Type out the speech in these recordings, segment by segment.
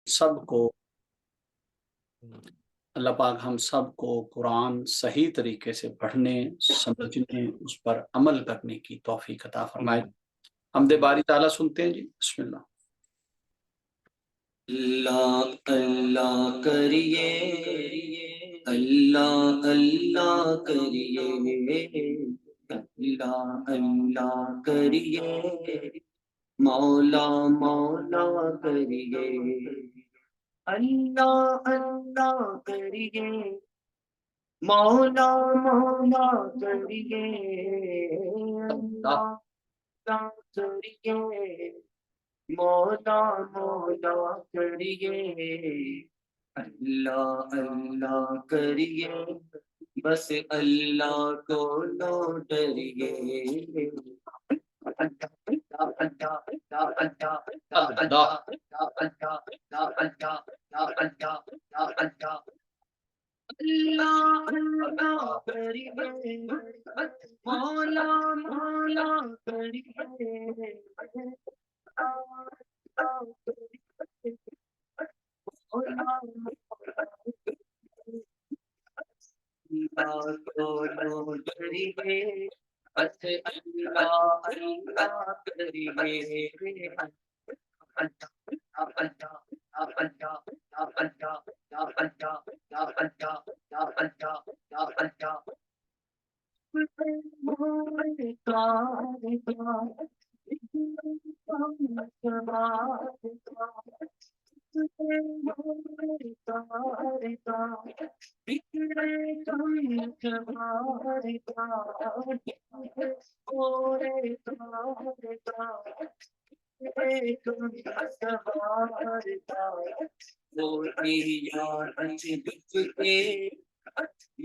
سب کو اللہ پاک ہم سب کو قرآن صحیح طریقے سے پڑھنے، سمجھنے، اس پر عمل کرنے کی توفیق عطا فرمائے۔ حمد باری تعالیٰ سنتے ہیں جی، بسم اللہ۔ اللہ اللہ کریے، اللہ اللہ کریے، اللہ اللہ کریے، مولا مولا کریے، اللہ اللہ کریے، مولا مولا کریے، اللہ اللہ کریے، مولا مولا کریے، اللہ اللہ کریے، بس اللہ کو نہ ڈریے، اللہ اللہ کریے، مولا مولا کریے،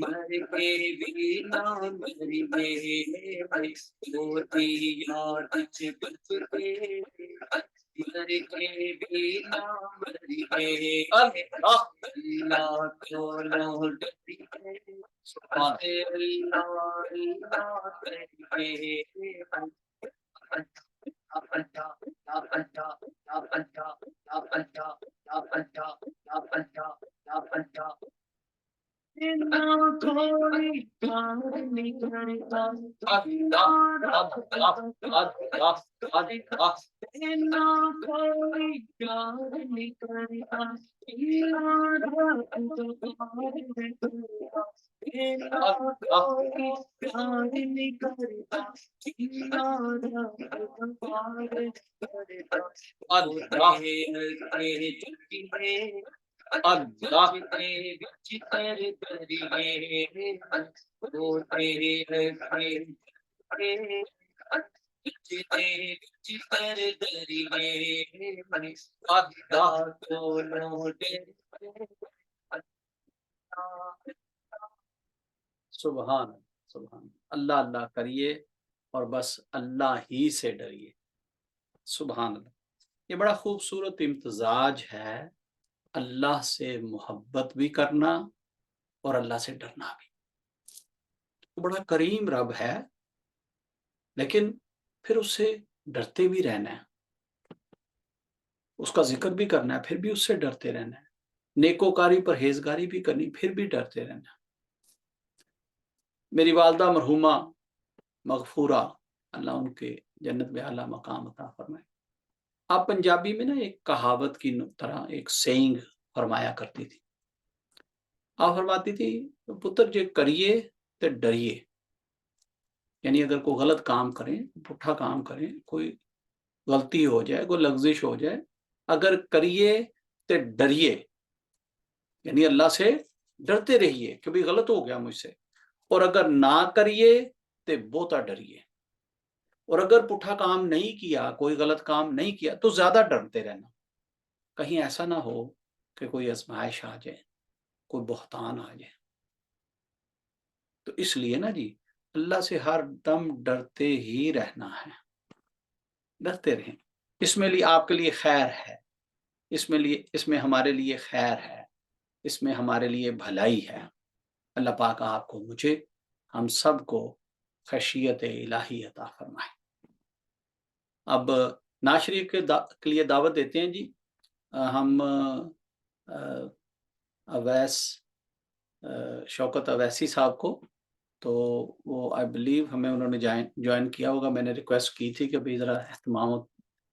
مر کے بھی نہ مری موتی یار بچ کے مر کے بھی نہ مری اللہ کو لوٹ سبحان سبحان اللہ اللہ کریے اور بس اللہ ہی سے ڈریے۔ سبحان اللہ، یہ بڑا خوبصورت امتزاج ہے، اللہ سے محبت بھی کرنا اور اللہ سے ڈرنا بھی۔ وہ بڑا کریم رب ہے، لیکن پھر اس سے ڈرتے بھی رہنا ہے، اس کا ذکر بھی کرنا ہے، پھر بھی اس سے ڈرتے رہنا ہے، نیکوکاری پرہیزگاری بھی کرنی، پھر بھی ڈرتے رہنا ہے۔ میری والدہ مرحومہ مغفورہ، اللہ ان کے جنت میں اعلیٰ مقام عطا فرمائے، آپ پنجابی میں نا ایک کہاوت کی طرح ایک سینگ فرمایا کرتی تھی۔ آپ فرماتی تھی، پتر جے کریے تے ڈریے، یعنی اگر کوئی غلط کام کریں، پٹھا کام کریں، کوئی غلطی ہو جائے، کوئی لغزش ہو جائے، اگر کریے تے ڈریے، یعنی اللہ سے ڈرتے رہیے کہ بھی غلط ہو گیا مجھ سے، اور اگر نہ کریے تے بہتا ڈریے، اور اگر پٹھا کام نہیں کیا، کوئی غلط کام نہیں کیا تو زیادہ ڈرتے رہنا، کہیں ایسا نہ ہو کہ کوئی آزمائش آ جائے، کوئی بہتان آ جائے۔ تو اس لیے نا جی، اللہ سے ہر دم ڈرتے ہی رہنا ہے، ڈرتے رہیں، اس میں آپ کے لیے خیر ہے، اس میں ہمارے لیے خیر ہے، اس میں ہمارے لیے بھلائی ہے۔ اللہ پاک آپ کو، مجھے، ہم سب کو خشیت الہی عطا فرمائے۔ اب نعت شریف کے لیے دعوت دیتے ہیں جی۔ ہم اویس شوکت اویسی صاحب کو، تو وہ آئی بلیو ہمیں انہوں نے جوائن کیا ہوگا. میں نے ریکویسٹ کی تھی کہ بھئی ذرا اہتمام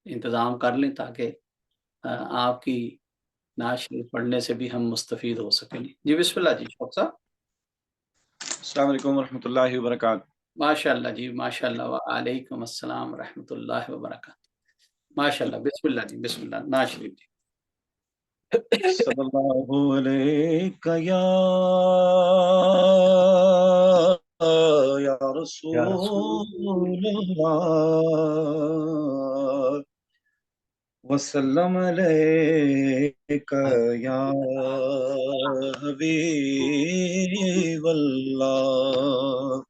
انتظام کر لیں تاکہ آپ کی نعت شریف پڑھنے سے بھی ہم مستفید ہو سکیں. جی بسم اللہ جی شوق صاحب. السلام علیکم ورحمۃ اللہ وبرکاتہ. ماشاء اللہ جی ماشاء اللہ. وعلیکم السلام ورحمۃ اللہ وبرکاتہ. ماشاء اللہ. بسم اللہ جی بسم اللہ. نعت شریف جی. صلی اللہ علیہ یا رسول اللہ وسلم علیک یا حبیب اللہ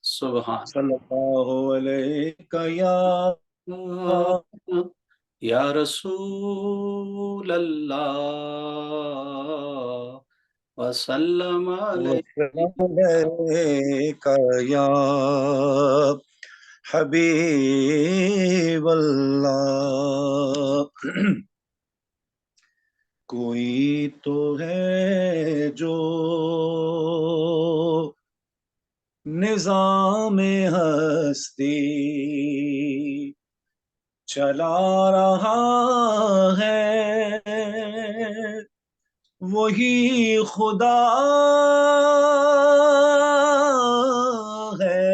سبحان صلی اللہ علیک یا یا رسول اللہ وسلم وسلم علیک. علیک یا حبیب اللہ. کوئی تو ہے جو نظام ہستی چلا رہا ہے، وہی خدا ہے.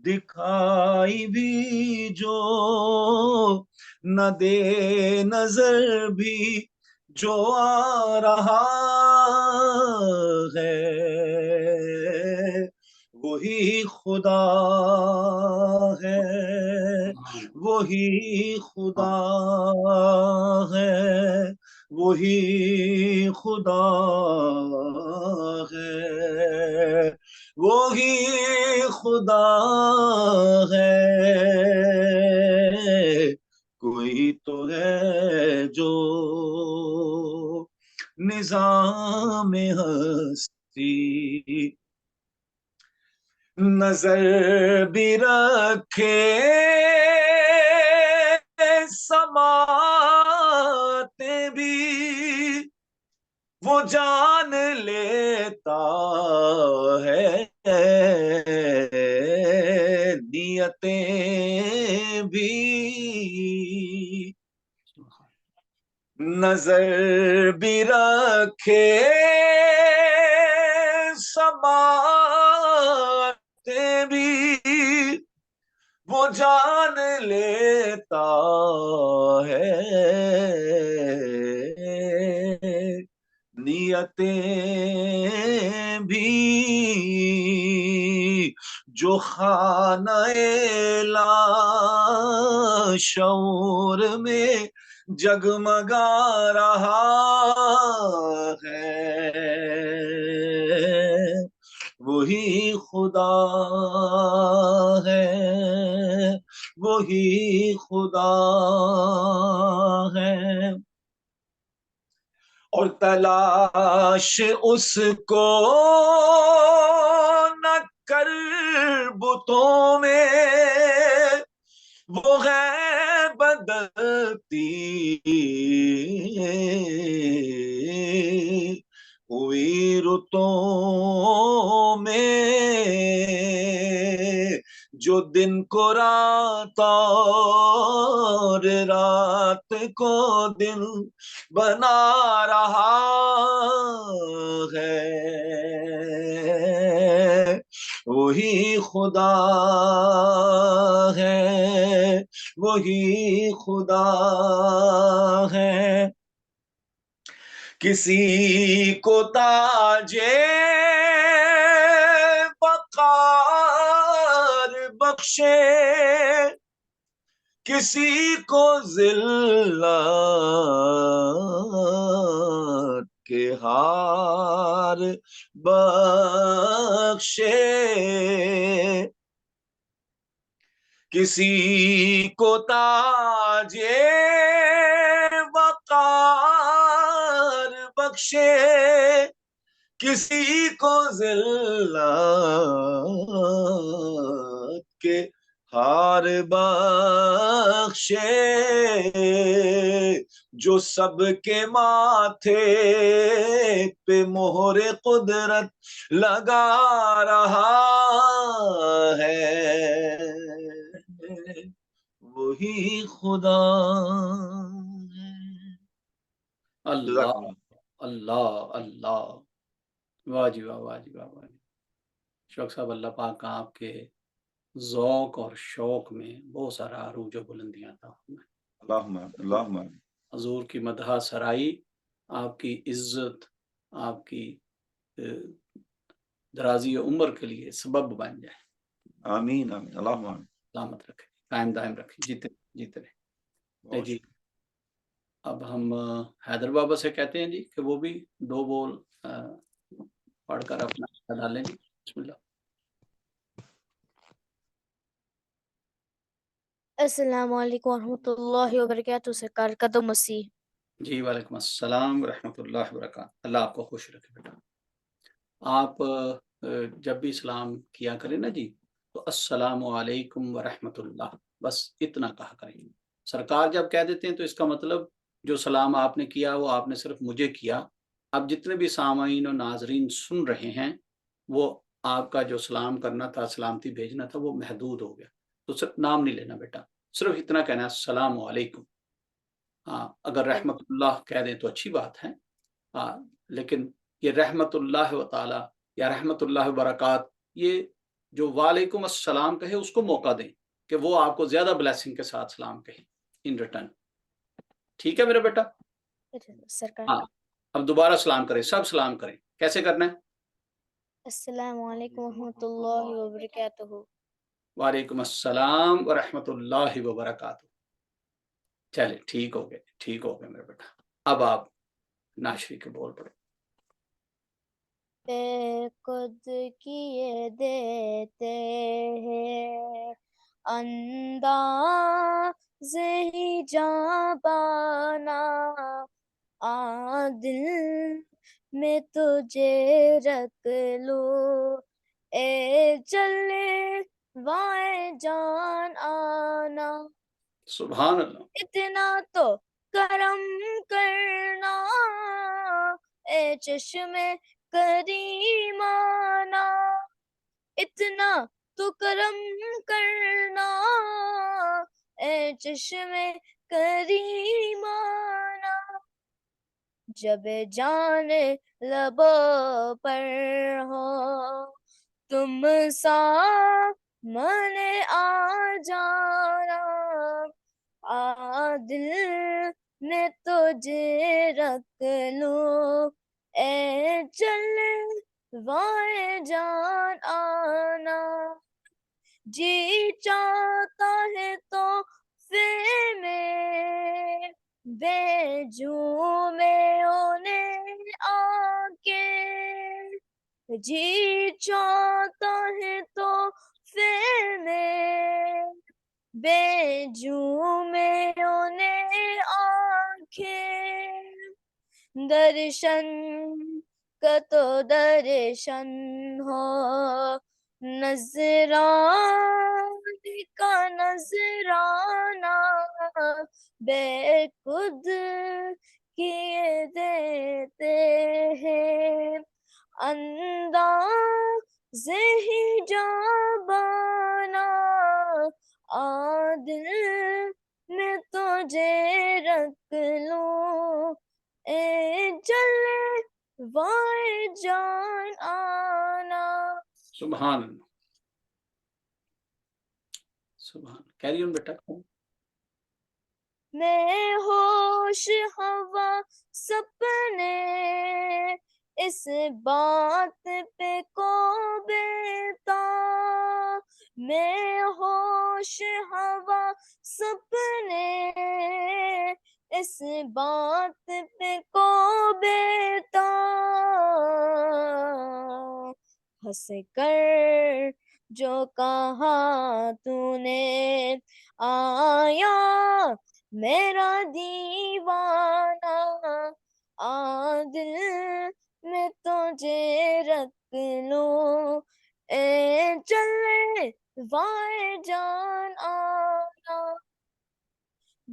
دکھائی بھی جو نہ دے نظر بھی جو آ رہا ہے، وہی خدا ہے، وہی خدا ہے، وہی خدا ہے، وہی خدا ہے. کوئی تو ہے جو نظام ہستی نظر بھی رکھے سماعتیں بھی وہ جان لیتا ہے، نیتیں بھی نظر بھی رکھے سماعتیں بھی وہ جان لیتا ہے، نیتیں بھی جو خانہ لا شعور میں جگمگا رہا ہے، وہی خدا ہے، وہی خدا ہے. اور تلاش اس کو نہ کر بتوں میں، وہ ہے بدلتی ہوئی رتوں میں، جو دن کو رات اور رات کو دن بنا رہا ہے، وہی خدا ہے، وہی خدا ہے. کسی کو تاجے وقار بخشے، کسی کو ذلت کے ہار بخشے، کسی کو تاجے وقار بخشے، کسی کو ذلت کے ہار بخشے جو سب کے ماتھے پہ مہر قدرت لگا رہا ہے وہی خدا ہے۔ اللہ اللہ اللہ، واہ جی واہ، واہ جی واہ، واہ جی۔ شوق صاحب، اللہ پاک آپ کے ذوق اور شوق میں بہت سارا عروج و بلندیاں عطا فرمائے۔ اللہم اللہم حضور کی مدح سرائی آپ کی عزت، آپ کی درازی عمر کے لیے سبب بن جائے۔ آمین آمین اللہم آمین۔ سلامت رکھے، قائم دائم رکھے، جیتے جیتے رہے جی۔ اب ہم حیدر بابا سے کہتے ہیں جی کہ وہ بھی دو بول پڑھ کر اپنا حصہ ڈالیں جی۔ بسم اللہ۔ السلام علیکم ورحمۃ اللہ وبرکاتہ، سرکار قدم مسیح۔ جی وعلیکم السلام ورحمۃ اللہ وبرکاتہ۔ اللہ آپ کو خوش رکھے بیٹا۔ آپ جب بھی سلام کیا کریں نا جی، تو السلام علیکم ورحمۃ اللہ، بس اتنا کہا کریں۔ سرکار جب کہہ دیتے ہیں تو اس کا مطلب جو سلام آپ نے کیا وہ آپ نے صرف مجھے کیا۔ اب جتنے بھی سامعین و ناظرین سن رہے ہیں وہ آپ کا جو سلام کرنا تھا، سلامتی بھیجنا تھا، وہ محدود ہو گیا۔ تو صرف نام نہیں لینا بیٹا، صرف اتنا کہنا ہے السلام علیکم۔ ہاں، اگر رحمت اللہ کہہ دیں تو اچھی بات ہے، ہاں، لیکن یہ رحمت اللہ و تعالی یا رحمت اللہ وبرکات، یہ جو وعلیکم السلام کہے اس کو موقع دیں کہ وہ آپ کو زیادہ بلیسنگ کے ساتھ سلام کہیں ان ریٹرن۔ ٹھیک ہے میرا بیٹا؟ سرکار ہاں، اب دوبارہ سلام کریں، سب سلام کریں۔ کیسے کرنا ہے؟ السلام علیکم ورحمۃ اللہ وبرکاتہ۔ وعلیکم السلام ورحمۃ اللہ وبرکاتہ۔ چلے ٹھیک ہو گئے، ٹھیک ہو گئے میرا بیٹا۔ اب آپ ناشری کے بول پڑے۔ بے خود کیے دیتے ہیں انداز ہی جاں بانا، دل میں تجھے رکھ لو اے چلے وائے جان آنا، سبحان اللہ۔ اتنا تو کرم کرنا اے چشم کریمانہ، اتنا تو کرم کرنا اے چشم کریمانہ، جب جان لبوں پر ہو تم سامنے آ جانا، دل میں تجھے رکھ لوں اے چلے وائے جان آنا، جی چاہتا ہے تو پھر میں بیجوں میں انہیں آ کے، جی چاہتا ہے تو پھر میں بیجوں میں انہیں آنکھیں، درشن کا تو درشن ہو، نظران کا نظرانہ، بے خود کیے دیتے ہیں انداز ہی جاں بانا، دل میں تجھے رکھ لوں اے چلے وائے جان آنا۔ سبحان اللہ، سبحان۔ کیری آن بیٹا۔ میں ہوش ہوا سپنے اس بات پہ کو بیتا، میں ہوش ہوا سپنے اس بات پہ کو بیتا، ہنس کر جو کہا تو نے آیا میرا دیوانہ، دل میں تجھے رکھ لوں اے چلے وائے جان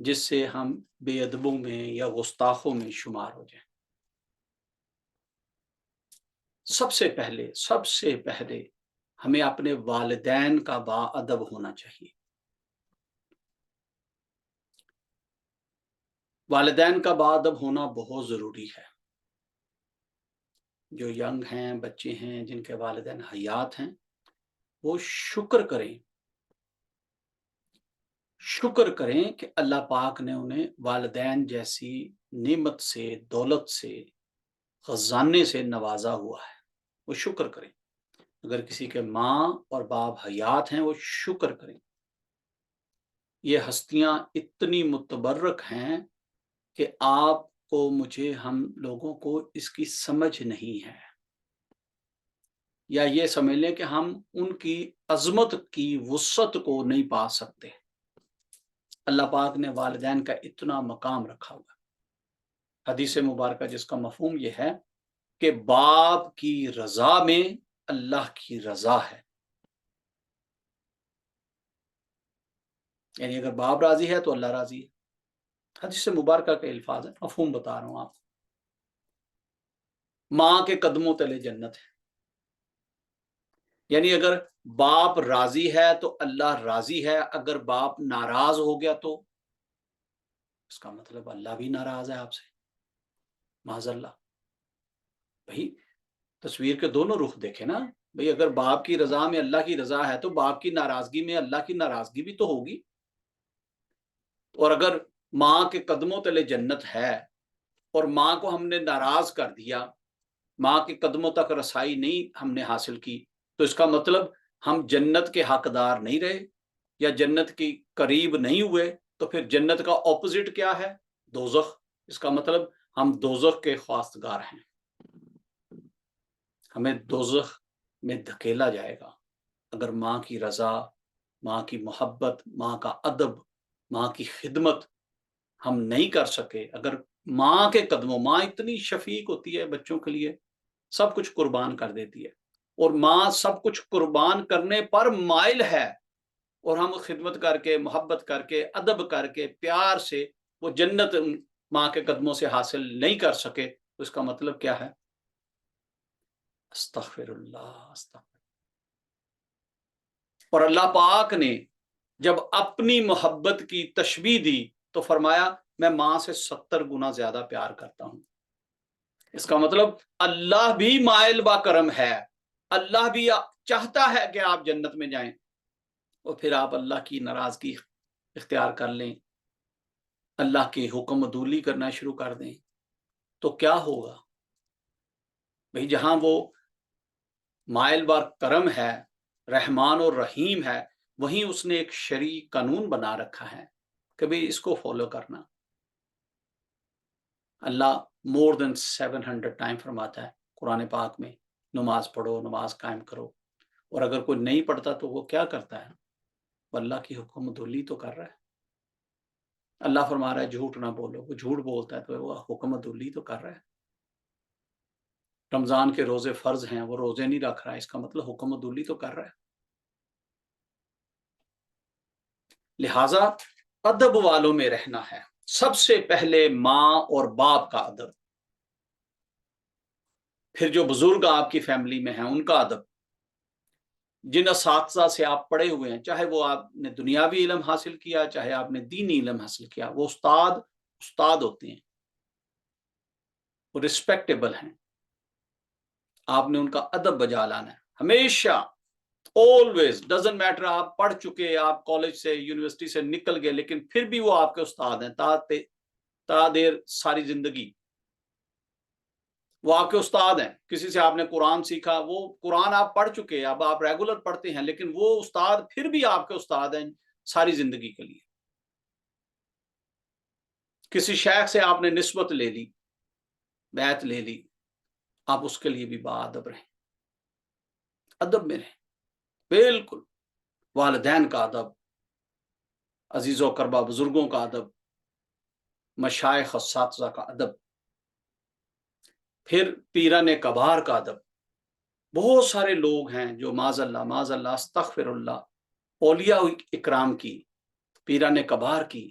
جس سے ہم بے ادبوں میں یا گستاخوں میں شمار ہو جائیں۔ سب سے پہلے ہمیں اپنے والدین کا با ادب ہونا چاہیے۔ والدین کا با ادب ہونا بہت ضروری ہے۔ جو ینگ ہیں، بچے ہیں، جن کے والدین حیات ہیں، وہ شکر کریں کہ اللہ پاک نے انہیں والدین جیسی نعمت سے، دولت سے، خزانے سے نوازا ہوا ہے۔ وہ شکر کریں۔ اگر کسی کے ماں اور باپ حیات ہیں، وہ شکر کریں۔ یہ ہستیاں اتنی متبرک ہیں کہ آپ کو، مجھے، ہم لوگوں کو اس کی سمجھ نہیں ہے، یا یہ سمجھ لیں کہ ہم ان کی عظمت کی وسعت کو نہیں پا سکتے۔ اللہ پاک نے والدین کا اتنا مقام رکھا ہوا ہے۔ حدیث مبارکہ جس کا مفہوم یہ ہے کہ باپ کی رضا میں اللہ کی رضا ہے، یعنی اگر باپ راضی ہے تو اللہ راضی ہے۔ حدیث مبارکہ کے الفاظ ہے، مفہوم بتا رہا ہوں آپ کو۔ ماں کے قدموں تلے جنت ہے، یعنی اگر باپ راضی ہے تو اللہ راضی ہے۔ اگر باپ ناراض ہو گیا تو اس کا مطلب اللہ بھی ناراض ہے آپ سے، معاذ اللہ۔ بھائی تصویر کے دونوں رخ دیکھیں نا، بھائی اگر باپ کی رضا میں اللہ کی رضا ہے تو باپ کی ناراضگی میں اللہ کی ناراضگی بھی تو ہوگی۔ اور اگر ماں کے قدموں تلے جنت ہے اور ماں کو ہم نے ناراض کر دیا، ماں کے قدموں تک رسائی نہیں ہم نے حاصل کی، تو اس کا مطلب ہم جنت کے حقدار نہیں رہے یا جنت کی قریب نہیں ہوئے۔ تو پھر جنت کا اپوزٹ کیا ہے؟ دوزخ۔ اس کا مطلب ہم دوزخ کے خواستگار ہیں، ہمیں دوزخ میں دھکیلا جائے گا اگر ماں کی رضا، ماں کی محبت، ماں کا ادب، ماں کی خدمت ہم نہیں کر سکے۔ اگر ماں کے قدموں، ماں اتنی شفیق ہوتی ہے بچوں کے لیے، سب کچھ قربان کر دیتی ہے، اور ماں سب کچھ قربان کرنے پر مائل ہے، اور ہم خدمت کر کے، محبت کر کے، ادب کر کے، پیار سے وہ جنت ماں کے قدموں سے حاصل نہیں کر سکے، تو اس کا مطلب کیا ہے؟ استغفر اللہ، استغفر۔ اور اللہ پاک نے جب اپنی محبت کی تشبیہ دی تو فرمایا میں ماں سے 70 گنا زیادہ پیار کرتا ہوں۔ اس کا مطلب اللہ بھی مائل با کرم ہے، اللہ بھی چاہتا ہے کہ آپ جنت میں جائیں، اور پھر آپ اللہ کی ناراضگی اختیار کر لیں، اللہ کے حکم عدولی کرنا شروع کر دیں، تو کیا ہوگا؟ بھئی جہاں وہ مائل بار کرم ہے، رحمان اور رحیم ہے، وہیں اس نے ایک شرعی قانون بنا رکھا ہے کہ بھئی اس کو فالو کرنا۔ اللہ more than 700 ٹائم فرماتا ہے قرآن پاک میں، نماز پڑھو، نماز قائم کرو، اور اگر کوئی نہیں پڑھتا تو وہ کیا کرتا ہے؟ وہ اللہ کی حکم عدولی تو کر رہا ہے۔ اللہ فرما رہا ہے جھوٹ نہ بولو، وہ جھوٹ بولتا ہے تو وہ حکم عدولی تو کر رہا ہے۔ رمضان کے روزے فرض ہیں، وہ روزے نہیں رکھ رہا ہے، اس کا مطلب حکم عدولی تو کر رہا ہے۔ لہٰذا ادب والوں میں رہنا ہے۔ سب سے پہلے ماں اور باپ کا ادب، پھر جو بزرگ آپ کی فیملی میں ہیں ان کا ادب، جن اساتذہ سے آپ پڑھے ہوئے ہیں، چاہے وہ آپ نے دنیاوی علم حاصل کیا، چاہے آپ نے دینی علم حاصل کیا، وہ استاد ہوتے ہیں، وہ ریسپیکٹیبل ہیں، آپ نے ان کا ادب بجا لانا ہے ہمیشہ، always doesn't matter۔ آپ پڑھ چکے، آپ کالج سے، یونیورسٹی سے نکل گئے، لیکن پھر بھی وہ آپ کے استاد ہیں تا دیر ساری زندگی وہ آپ کے استاد ہیں۔ کسی سے آپ نے قرآن سیکھا، وہ قرآن آپ پڑھ چکے، اب آپ ریگولر پڑھتے ہیں، لیکن وہ استاد پھر بھی آپ کے استاد ہیں ساری زندگی کے لیے۔ کسی شیخ سے آپ نے نسبت لے لی، بیعت لے لی، آپ اس کے لیے بھی باادب رہیں، ادب میں رہیں، بالکل۔ والدین کا ادب، عزیز و قربا بزرگوں کا ادب، مشائخ اساتذہ کا ادب، پھر پیران کبار کا ادب۔ بہت سارے لوگ ہیں جو معاذ اللہ استغفر اللہ، اولیاء اکرام کی، پیران کبار کی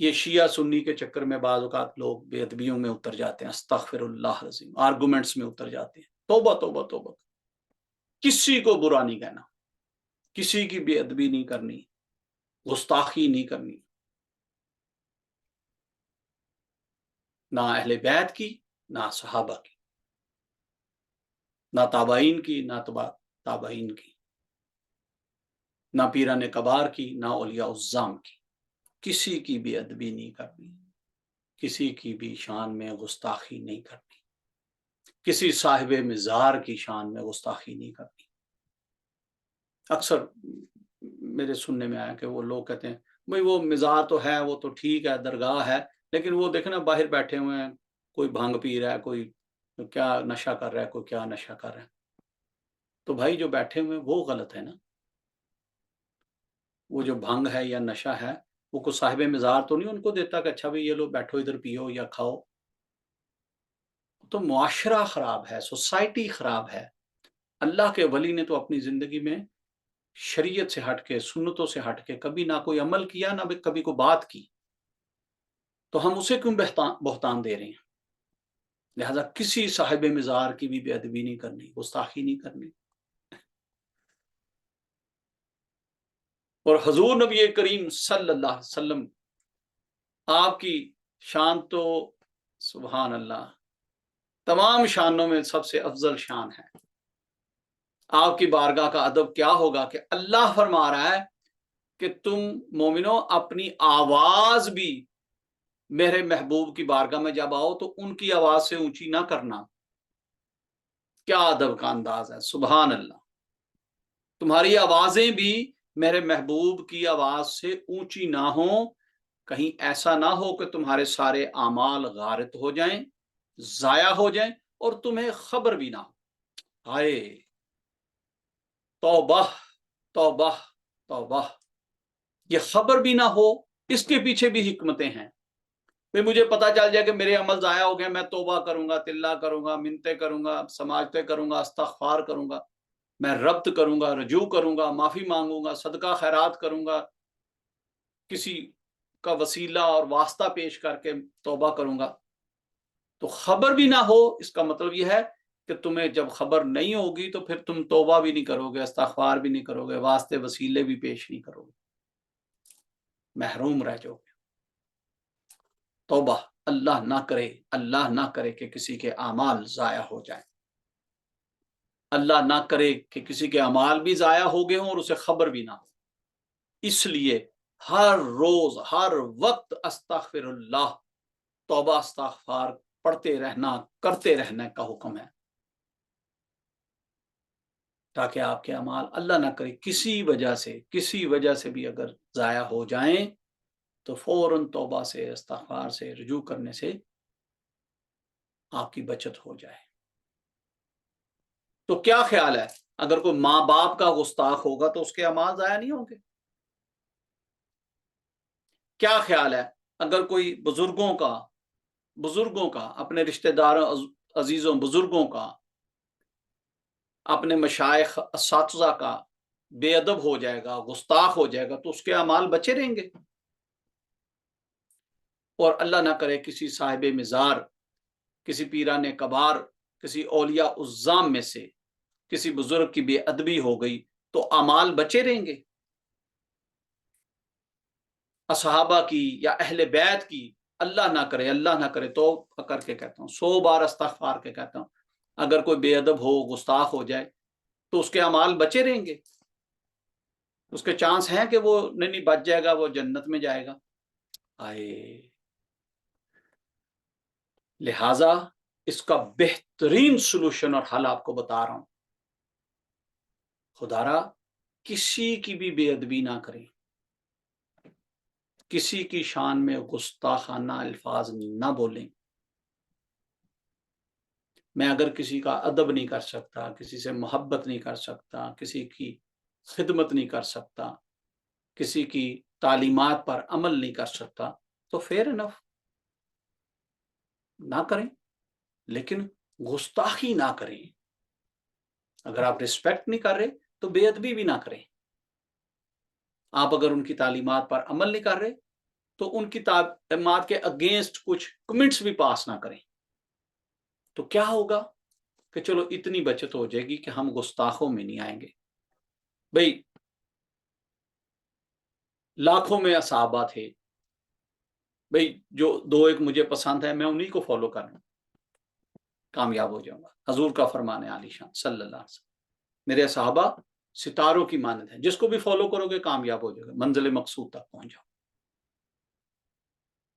یہ شیعہ سنی کے چکر میں بعض اوقات لوگ بے ادبیوں میں اتر جاتے ہیں، استغفر اللہ العظیم، آرگومنٹس میں اتر جاتے ہیں. توبہ توبہ توبہ. کسی کو برا نہیں کہنا، کسی کی بے ادبی نہیں کرنی، گستاخی نہیں کرنی، نہ اہل بیت کی، نہ صحابہ کی، نہ تابعین کی، نہ تابعین کی، نہ پیران کبار کی، نہ اولیاء الظام کی. کسی کی بھی ادبی نہیں کرنی، کسی کی بھی شان میں گستاخی نہیں کرنی، کسی صاحب مزار کی شان میں گستاخی نہیں کرنی. اکثر میرے سننے میں آیا کہ وہ لوگ کہتے ہیں بھئی وہ مزار تو ہے، وہ تو ٹھیک ہے، درگاہ ہے، لیکن وہ دیکھنا باہر بیٹھے ہوئے ہیں، کوئی بھنگ پی رہا ہے، کوئی کیا نشہ کر رہا ہے، کوئی کیا نشہ کر رہا ہے. تو بھائی جو بیٹھے ہوئے ہیں وہ غلط ہے نا. وہ جو بھنگ ہے یا نشہ ہے وہ کوئی صاحب مزار تو نہیں ان کو دیتا کہ اچھا بھئی یہ لو بیٹھو ادھر پیو یا کھاؤ. تو معاشرہ خراب ہے، سوسائٹی خراب ہے. اللہ کے ولی نے تو اپنی زندگی میں شریعت سے ہٹ کے، سنتوں سے ہٹ کے کبھی نہ کوئی عمل کیا، نہ کبھی کوئی بات کی. تو ہم اسے کیوں بہتان دے رہے ہیں؟ لہذا کسی صاحب مزار کی بھی بے ادبی نہیں کرنی، گستاخی نہیں کرنی. اور حضور نبی کریم صلی اللہ علیہ وسلم، آپ کی شان تو سبحان اللہ تمام شانوں میں سب سے افضل شان ہے. آپ کی بارگاہ کا ادب کیا ہوگا کہ اللہ فرما رہا ہے کہ تم مومنو اپنی آواز بھی میرے محبوب کی بارگاہ میں جب آؤ تو ان کی آواز سے اونچی نہ کرنا. کیا ادب کا انداز ہے، سبحان اللہ. تمہاری آوازیں بھی میرے محبوب کی آواز سے اونچی نہ ہوں، کہیں ایسا نہ ہو کہ تمہارے سارے اعمال غارت ہو جائیں، ضائع ہو جائیں اور تمہیں خبر بھی نہ ہو. ہائے توبہ توبہ توبہ. یہ خبر بھی نہ ہو، اس کے پیچھے بھی حکمتیں ہیں. پھر مجھے پتا چل جائے کہ میرے عمل ضائع ہو گئے، میں توبہ کروں گا، تلہ کروں گا، منتیں کروں گا، سماجتیں کروں گا، استغفار کروں گا، میں ربط کروں گا، رجوع کروں گا، معافی مانگوں گا، صدقہ خیرات کروں گا، کسی کا وسیلہ اور واسطہ پیش کر کے توبہ کروں گا. تو خبر بھی نہ ہو، اس کا مطلب یہ ہے کہ تمہیں جب خبر نہیں ہوگی تو پھر تم توبہ بھی نہیں کرو گے، استغفار بھی نہیں کرو گے، واسطے وسیلے بھی پیش نہیں کرو گے، محروم رہ جاؤ گے. توبہ اللہ نہ کرے، اللہ نہ کرے کہ کسی کے اعمال ضائع ہو جائیں. اللہ نہ کرے کہ کسی کے اعمال بھی ضائع ہو گئے ہوں اور اسے خبر بھی نہ ہو. اس لیے ہر روز ہر وقت استغفر اللہ، توبہ استغفار پڑھتے رہنا، کرتے رہنے کا حکم ہے، تاکہ آپ کے اعمال اللہ نہ کرے کسی وجہ سے بھی اگر ضائع ہو جائیں تو فوراً توبہ سے، استغفار سے، رجوع کرنے سے آپ کی بچت ہو جائے. تو کیا خیال ہے اگر کوئی ماں باپ کا گستاخ ہوگا تو اس کے اعمال ضائع نہیں ہوں گے؟ کیا خیال ہے اگر کوئی بزرگوں کا اپنے رشتہ داروں، عزیزوں، بزرگوں کا، اپنے مشائخ اساتذہ کا بے ادب ہو جائے گا، گستاخ ہو جائے گا تو اس کے اعمال بچے رہیں گے؟ اور اللہ نہ کرے کسی صاحب مزار، کسی پیران کبار، کسی اولیاء الظام میں سے کسی بزرگ کی بے ادبی ہو گئی تو اعمال بچے رہیں گے؟ اصحابہ کی یا اہل بیت کی اللہ نہ کرے تو کر کے کہتا ہوں، 100 بار استغفار کے کہتا ہوں، اگر کوئی بے ادب ہو، گستاخ ہو جائے تو اس کے اعمال بچے رہیں گے؟ اس کے چانس ہیں کہ وہ نہیں بچ جائے گا، وہ جنت میں جائے گا؟ لہذا اس کا بہترین سلوشن اور حل آپ کو بتا رہا ہوں. خدا را کسی کی بھی بے ادبی نہ کریں، کسی کی شان میں گستاخانہ الفاظ نہ بولیں. میں اگر کسی کا ادب نہیں کر سکتا، کسی سے محبت نہیں کر سکتا، کسی کی خدمت نہیں کر سکتا، کسی کی تعلیمات پر عمل نہیں کر سکتا تو فیئر انف، نہ کریں، لیکن گستاخی نہ کریں. اگر آپ ریسپیکٹ نہیں کر رہے تو بے ادبی بھی نہ کریں. آپ اگر ان کی تعلیمات پر عمل نہیں کر رہے تو ان کی تعلیمات کے اگینسٹ کچھ کمنٹس بھی پاس نہ کریں، تو کیا ہوگا کہ چلو اتنی بچت ہو جائے گی کہ ہم گستاخوں میں نہیں آئیں گے۔ بھئی لاکھوں میں صحابہ تھے، بھئی جو دو ایک مجھے پسند ہے میں انہی کو فالو کر لوں، کامیاب ہو جاؤں گا۔ حضور کا فرمان ہے عالی شان صلی اللہ علیہ وسلم، میرے صحابہ ستاروں کی مانند ہیں، جس کو بھی فالو کرو گے کامیاب ہو جائے گا، منزل مقصود تک پہنچ جاؤ۔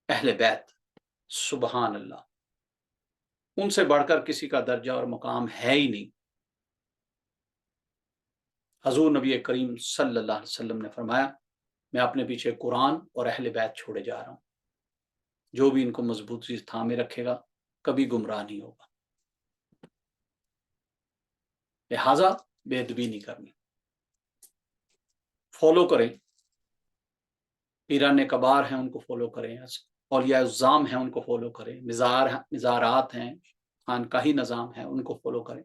اہل بیت، سبحان اللہ، ان سے بڑھ کر کسی کا درجہ اور مقام ہے ہی نہیں۔ حضور نبی کریم صلی اللہ علیہ وسلم نے فرمایا میں اپنے پیچھے قرآن اور اہل بیت چھوڑے جا رہا ہوں، جو بھی ان کو مضبوطی سے تھامے رکھے گا کبھی گمراہ نہیں ہوگا۔ لہذا بے ادبی نہیں کرنی، فالو کریں، پیران کبار ہیں ان کو فالو کریں، اولیاء الزام ہیں ان کو فالو کریں، مزارات ہیں، خانقاہی نظام ہے ان کو فالو کریں۔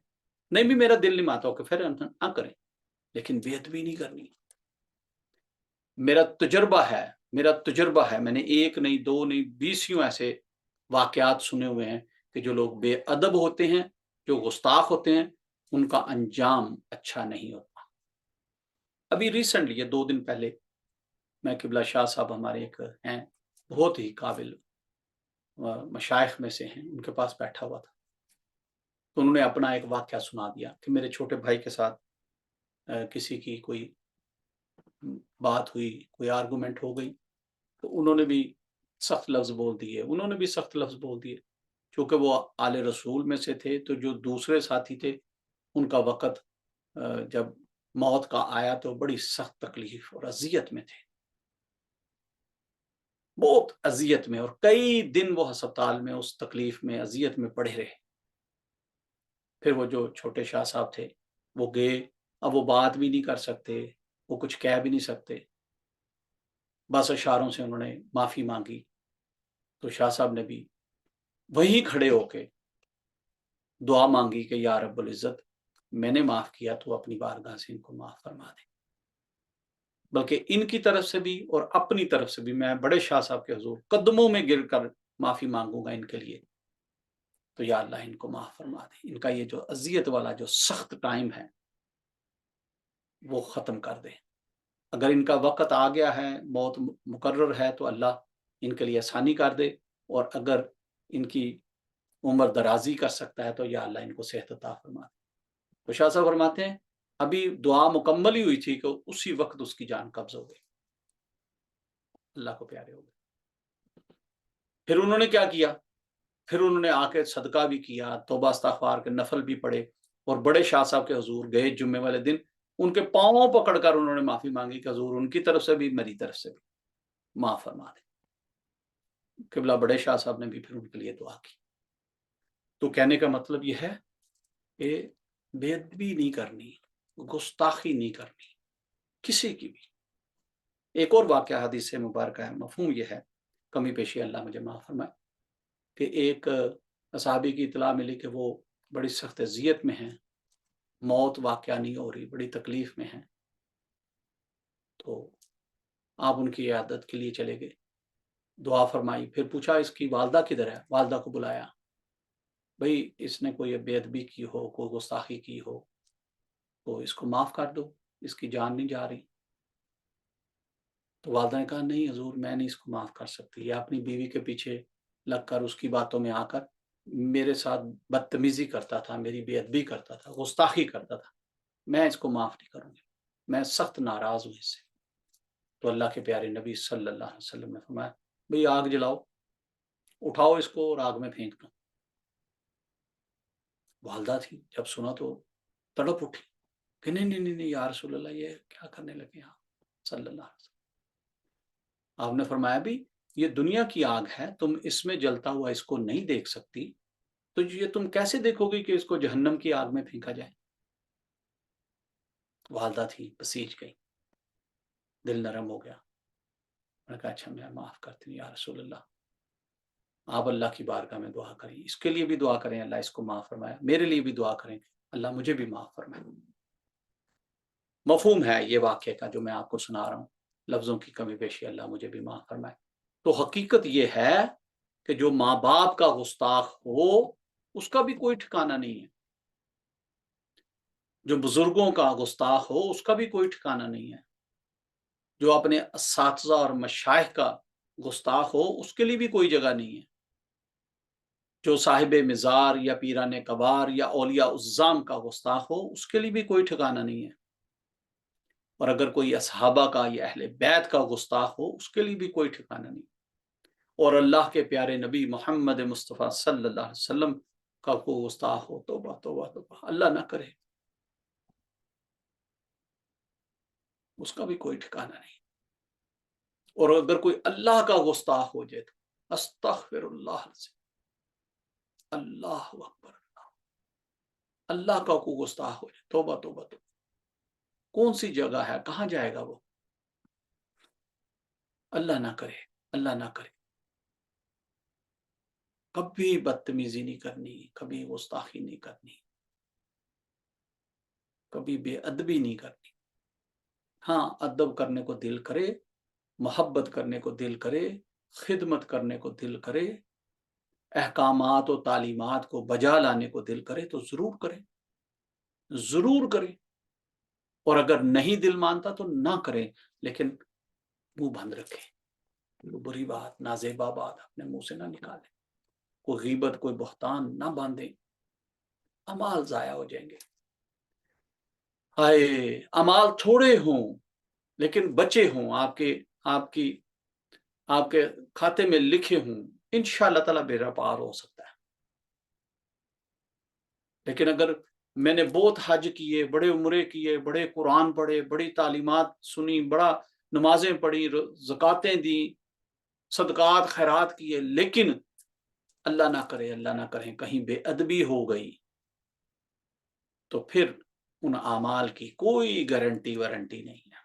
نہیں بھی میرا دل نہیں مانتا ہو کہ پھر نہ کریں، لیکن بے ادبی نہیں کرنی۔ میرا تجربہ ہے، میں نے ایک نہیں دو نہیں 20 ایسے واقعات سنے ہوئے ہیں کہ جو لوگ بے ادب ہوتے ہیں، جو گستاخ ہوتے ہیں، ان کا انجام اچھا نہیں ہوتا۔ ابھی ریسنٹلی یہ 2 دن پہلے میں قبلہ شاہ صاحب ہمارے ایک ہیں بہت ہی قابل مشائخ میں سے ہیں، ان کے پاس بیٹھا ہوا تھا، تو انہوں نے اپنا ایک واقعہ سنا دیا کہ میرے چھوٹے بھائی کے ساتھ کسی کی کوئی بات ہوئی، کوئی آرگومنٹ ہو گئی، تو انہوں نے بھی سخت لفظ بول دیے، چونکہ وہ آل رسول میں سے تھے، تو جو دوسرے ساتھی تھے ان کا وقت جب موت کا آیا تو بڑی سخت تکلیف اور اذیت میں تھے، بہت اذیت میں، اور کئی دن وہ ہسپتال میں اس تکلیف میں اذیت میں پڑے رہے۔ پھر وہ جو چھوٹے شاہ صاحب تھے وہ گئے، اب وہ بات بھی نہیں کر سکتے، وہ کچھ کہہ بھی نہیں سکتے، بس اشاروں سے انہوں نے معافی مانگی، تو شاہ صاحب نے بھی وہیں کھڑے ہو کے دعا مانگی کہ یا رب العزت میں نے معاف کیا تو اپنی بارگاہ سے ان کو معاف فرما دے، بلکہ ان کی طرف سے بھی اور اپنی طرف سے بھی میں بڑے شاہ صاحب کے حضور قدموں میں گر کر معافی مانگوں گا ان کے لیے، تو یا اللہ ان کو معاف فرما دے، ان کا یہ جو اذیت والا جو سخت ٹائم ہے وہ ختم کر دے۔ اگر ان کا وقت آ گیا ہے، موت مقرر ہے، تو اللہ ان کے لیے آسانی کر دے، اور اگر ان کی عمر درازی کر سکتا ہے تو یا اللہ ان کو صحت عطا فرما دے۔ تو شاہ صاحب فرماتے ہیں ابھی دعا مکمل ہی ہوئی تھی کہ اسی وقت اس کی جان قبض ہو گئی، اللہ کو پیارے ہو گئے۔ پھر انہوں نے کیا کیا؟ پھر انہوں نے آ کے صدقہ بھی کیا، توبہ استغفار کے نفل بھی پڑھے، اور بڑے شاہ صاحب کے حضور گئے جمعے والے دن، ان کے پاؤں پکڑ کر انہوں نے معافی مانگی کہ حضور ان کی طرف سے بھی میری طرف سے بھی معاف فرما دیں۔ قبلہ بڑے شاہ صاحب نے بھی پھر ان کے لیے دعا کی۔ تو کہنے کا مطلب یہ ہے کہ بے ادبی نہیں کرنی، گستاخی نہیں کرنی کسی کی بھی۔ ایک اور واقعہ حدیث سے مبارکہ ہے، مفہوم یہ ہے، کمی پیشی اللہ مجھے معاف فرمائے، کہ ایک صحابی کی اطلاع ملی کہ وہ بڑی سخت اذیت میں ہیں، موت واقعہ نہیں ہو رہی، بڑی تکلیف میں ہیں، تو آپ ان کی عیادت کے لیے چلے گئے، دعا فرمائی، پھر پوچھا اس کی والدہ کدھر ہے؟ والدہ کو بلایا، بھئی اس نے کوئی بے ادبی کی ہو، کوئی گستاخی کی ہو تو اس کو معاف کر دو، اس کی جان نہیں جا رہی۔ تو والدہ نے کہا نہیں حضور میں نہیں اس کو معاف کر سکتی، یہ اپنی بیوی کے پیچھے لگ کر اس کی باتوں میں آ کر میرے ساتھ بدتمیزی کرتا تھا، میری بے ادبی کرتا تھا، گستاخی کرتا تھا، میں اس کو معاف نہیں کروں گی، میں سخت ناراض ہوں اس سے۔ تو اللہ کے پیارے نبی صلی اللہ علیہ وسلم نے فرمایا بھئی آگ جلاؤ، اٹھاؤ اس کو اور آگ میں پھینک دو۔ والدہ تھی، جب سنا تو تڑپ اٹھی کہ نہیں یا رسول اللہ یہ کیا کرنے لگے آپ صلی اللہ علیہ وسلم۔ آپ نے فرمایا بھی یہ دنیا کی آگ ہے، تم اس میں جلتا ہوا اس کو نہیں دیکھ سکتی، تو یہ تم کیسے دیکھو گی کہ اس کو جہنم کی آگ میں پھینکا جائے؟ والدہ تھی، بسیج گئی، دل نرم ہو گیا، میں نے کہا اچھا میں معاف کرتی ہوں یا رسول اللہ، آپ اللہ کی بارگاہ میں دعا کریں، اس کے لیے بھی دعا کریں اللہ اس کو معاف فرمائے، میرے لیے بھی دعا کریں اللہ مجھے بھی معاف فرمائے۔ مفہوم ہے یہ واقعے کا جو میں آپ کو سنا رہا ہوں، لفظوں کی کمی بیشی اللہ مجھے بھی معاف فرمائے۔ تو حقیقت یہ ہے کہ جو ماں باپ کا گستاخ ہو اس کا بھی کوئی ٹھکانہ نہیں ہے، جو بزرگوں کا گستاخ ہو اس کا بھی کوئی ٹھکانہ نہیں ہے، جو اپنے اساتذہ اور مشائخ کا گستاخ ہو اس کے لیے بھی کوئی جگہ نہیں ہے، جو صاحب مزار یا پیران کبار یا اولیاء الزام کا گستاخ ہو اس کے لیے بھی کوئی ٹھکانہ نہیں ہے، اور اگر کوئی اصحابہ کا یا اہل بیت کا گستاخ ہو اس کے لیے بھی کوئی ٹھکانہ نہیں، اور اللہ کے پیارے نبی محمد مصطفیٰ صلی اللہ علیہ وسلم کا کوئی گستاخ ہو، توبہ توبہ توبہ، اللہ نہ کرے، اس کا بھی کوئی ٹھکانہ نہیں۔ اور اگر کوئی اللہ کا گستاخ ہو جائے تو استغفر اللہ سے، اللہ اکبر، اللہ کا کوئی گستاخ ہو جائے، توبہ توبہ توبہ، کون سی جگہ ہے، کہاں جائے گا وہ؟ اللہ نہ کرے، اللہ نہ کرے، کبھی بدتمیزی نہیں کرنی، کبھی گستاخی نہیں کرنی، کبھی بے ادبی نہیں کرنی۔ ہاں ادب کرنے کو دل کرے، محبت کرنے کو دل کرے، خدمت کرنے کو دل کرے، احکامات و تعلیمات کو بجا لانے کو دل کرے تو ضرور کرے، ضرور کرے، اور اگر نہیں دل مانتا تو نہ کرے، لیکن منہ بند رکھے، کوئی بری بات، نازیبا بات اپنے منہ سے نہ نکالے، کوئی غیبت، کوئی بہتان نہ باندھے، اعمال ضائع ہو جائیں گے۔ ہائے اعمال تھوڑے ہوں لیکن بچے ہوں، آپ کے کھاتے میں لکھے ہوں، انشاءاللہ تعالیٰ بیڑا پار ہو سکتا ہے۔ لیکن اگر میں نے بہت حج کیے، بڑے عمرے کیے، بڑے قرآن پڑھے، بڑی تعلیمات سنی، بڑا نمازیں پڑھی، زکاتیں دی، صدقات خیرات کیے، لیکن اللہ نہ کرے، اللہ نہ کرے کہیں بے ادبی ہو گئی، تو پھر ان اعمال کی کوئی گارنٹی وارنٹی نہیں ہے۔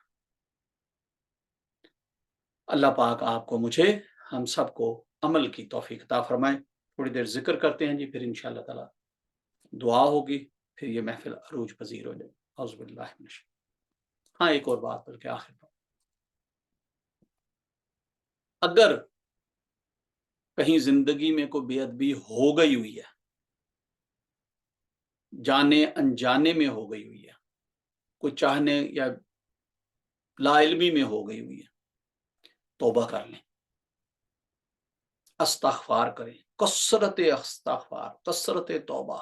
اللہ پاک آپ کو، مجھے، ہم سب کو عمل کی توفیق عطا فرمائے۔ تھوڑی دیر ذکر کرتے ہیں جی، پھر انشاءاللہ تعالی دعا ہوگی، پھر یہ محفل عروج پذیر ہو جائے۔ اعوذ باللہ من الشیطان۔ ہاں ایک اور بات بلکہ آخر پر، اگر کہیں زندگی میں کوئی بے ادبی ہو گئی ہوئی ہے، جانے انجانے میں ہو گئی ہوئی ہے، کوئی چاہنے یا لا علمی میں ہو گئی ہوئی ہے، توبہ کر لیں، استغفار کریں، کثرت استغفار، کثرت توبہ،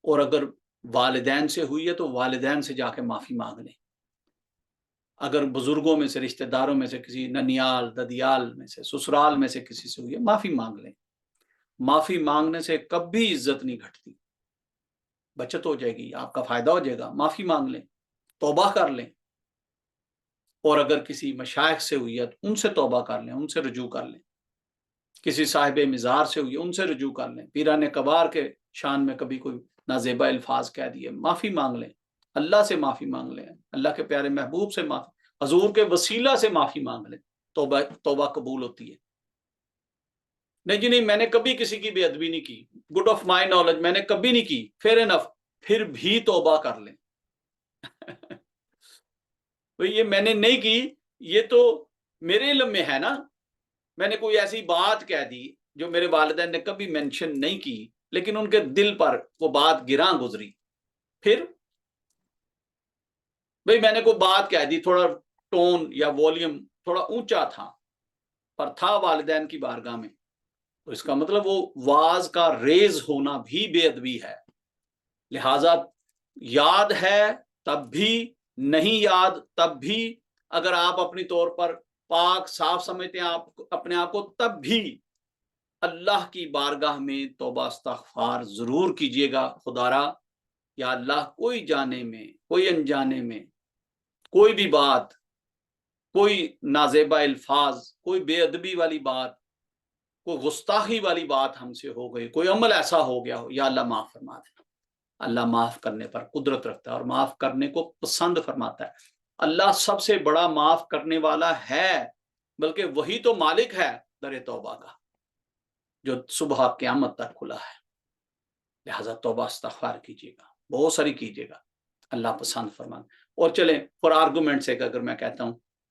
اور اگر والدین سے ہوئی ہے تو والدین سے جا کے معافی مانگ لیں، اگر بزرگوں میں سے، رشتہ داروں میں سے کسی، ننیال ددیال میں سے، سسرال میں سے کسی سے ہوئی ہے، معافی مانگ لیں۔ معافی مانگنے سے کبھی عزت نہیں گھٹتی، بچت ہو جائے گی، آپ کا فائدہ ہو جائے گا۔ معافی مانگ لیں، توبہ کر لیں، اور اگر کسی مشائخ سے ہوئی ہے تو ان سے توبہ کر لیں، ان سے رجوع کر لیں، کسی صاحب مزار سے ہوئی ہے ان سے رجوع کر لیں، پیران کبار کے شان میں کبھی کوئی نازیبا الفاظ کہہ دیے، معافی مانگ لیں، اللہ سے معافی مانگ لیں، اللہ کے پیارے محبوب سے معافی، حضور کے وسیلہ سے معافی مانگ لیں، توبہ قبول ہوتی ہے۔ نہیں جی نہیں، میں نے کبھی کسی کی بے ادبی نہیں کی، گڈ آف مائی نالج میں نے کبھی نہیں کی، فیئر انف، پھر بھی توبہ کر لیں۔ یہ میں نے نہیں کی، یہ تو میرے علم میں ہے نا، میں نے کوئی ایسی بات کہہ دی جو میرے والدین نے کبھی مینشن نہیں کی، لیکن ان کے دل پر وہ بات گراں گزری، پھر بھئی میں نے کوئی بات کہہ دی، تھوڑا ٹون یا والیوم تھوڑا اونچا تھا، پر تھا والدین کی بارگاہ میں، تو اس کا مطلب وہ واز کا ریز ہونا بھی بے ادبی ہے۔ لہٰذا یاد ہے تب بھی، نہیں یاد تب بھی، اگر آپ اپنی طور پر پاک صاف سمجھتے ہیں آپ اپنے آپ کو، تب بھی اللہ کی بارگاہ میں توبہ استغفار ضرور کیجئے گا۔ خدا را یا اللہ، کوئی جانے میں، کوئی انجانے میں، کوئی بھی بات، کوئی نازیبا الفاظ، کوئی بے ادبی والی بات، کوئی گستاخی والی بات ہم سے ہو گئی، کوئی عمل ایسا ہو گیا ہو، یا اللہ معاف فرما دینا۔ اللہ معاف کرنے پر قدرت رکھتا ہے اور معاف کرنے کو پسند فرماتا ہے۔ اللہ سب سے بڑا معاف کرنے والا ہے، بلکہ وہی تو مالک ہے در توبہ کا، جو صبح قیامت تک کھلا ہے۔ لہٰذا توبہ استغفار کیجیے گا، بہت ساری کیجیے گا، اللہ پسند فرمان۔ اور چلیں فار آرگومنٹ سے اگر میں کہتا ہوں